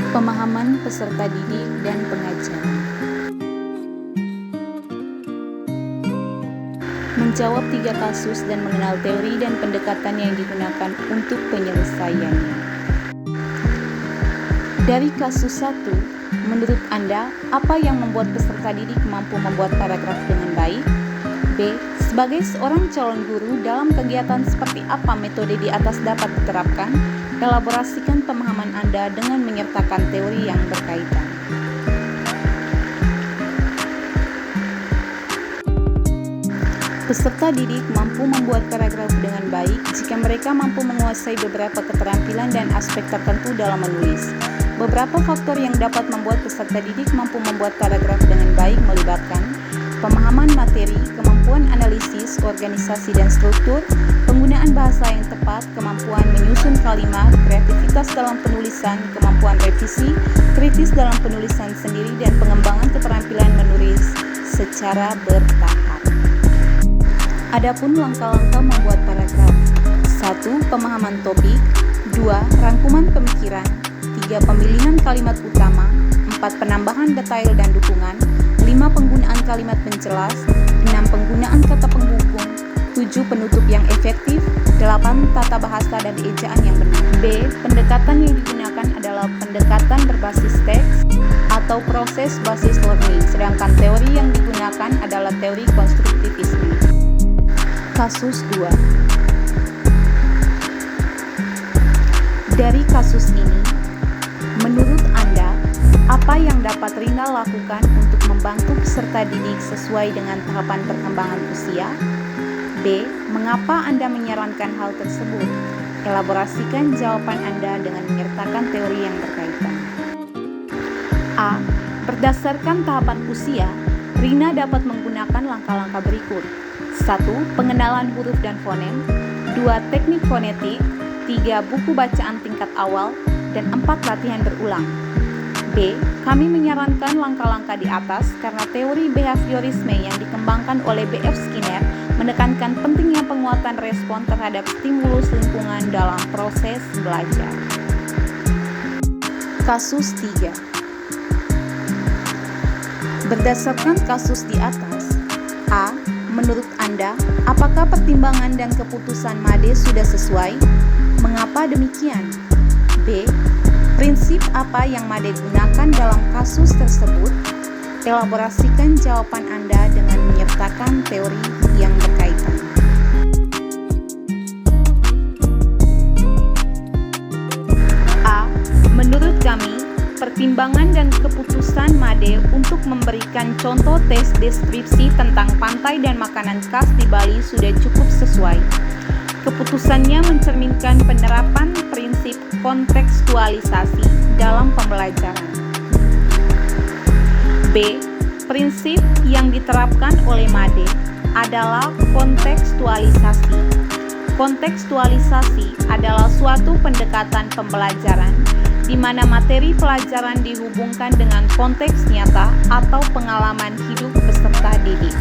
Pemahaman peserta didik dan pengajar. Menjawab 3 kasus dan mengenal teori dan pendekatan yang digunakan untuk penyelesaiannya. Dari kasus 1, menurut Anda, apa yang membuat peserta didik mampu membuat paragraf dengan baik? B. Sebagai seorang calon guru, dalam kegiatan seperti apa metode di atas dapat diterapkan? Elaborasikan pemahaman Anda dengan menyertakan teori yang berkaitan. Peserta didik mampu membuat paragraf dengan baik jika mereka mampu menguasai beberapa keterampilan dan aspek tertentu dalam menulis. Beberapa faktor yang dapat membuat peserta didik mampu membuat paragraf dengan baik melibatkan pemahaman materi, kemampuan analisis, organisasi dan struktur, penggunaan bahasa yang tepat, kemampuan menyusun kalimat, kreativitas dalam penulisan, kemampuan revisi, kritis dalam penulisan sendiri, dan pengembangan keterampilan menulis secara bertahap. Adapun langkah-langkah membuat paragraf: 1. Pemahaman topik. 2. Rangkuman pemikiran. 3. Pemilihan kalimat utama. 4. Penambahan detail dan dukungan. 5. Penggunaan kalimat penjelas. 6. Penggunaan kata penghubung. 7. Penutup yang efektif. 8. Tata bahasa dan ejaan yang benar. B. Pendekatan yang digunakan adalah pendekatan berbasis teks atau proses basis learning, sedangkan teori yang digunakan adalah teori konstruktivisme. Kasus 2. Dari kasus ini, menurut Anda, apa yang dapat Rina lakukan untuk membantu peserta didik sesuai dengan tahapan perkembangan usia? B. Mengapa Anda menyarankan hal tersebut? Elaborasikan jawaban Anda dengan menyertakan teori yang berkaitan. A. Berdasarkan tahapan usia, Rina dapat menggunakan langkah-langkah berikut. 1. Pengenalan huruf dan fonem. 2. Teknik fonetik. 3. Buku bacaan tingkat awal. Dan 4. Latihan berulang. B. Kami menyarankan langkah-langkah di atas karena teori behaviorisme yang dikembangkan oleh B.F. Skinner menekankan pentingnya penguatan respon terhadap stimulus lingkungan dalam proses belajar. Kasus 3. Berdasarkan kasus di atas, A. Menurut Anda, apakah pertimbangan dan keputusan MADE sudah sesuai? Mengapa demikian? B. Prinsip apa yang MADE gunakan dalam kasus tersebut? Elaborasikan jawaban Anda dengan menyertakan teori yang berkaitan. A. Menurut kami, pertimbangan dan keputusan MADE untuk memberikan contoh tes deskripsi tentang pantai dan makanan khas di Bali sudah cukup sesuai. Keputusannya mencerminkan penerapan prinsip kontekstualisasi dalam pembelajaran. B. Prinsip yang diterapkan oleh MADE adalah kontekstualisasi. Kontekstualisasi adalah suatu pendekatan pembelajaran di mana materi pelajaran dihubungkan dengan konteks nyata atau pengalaman hidup peserta didik.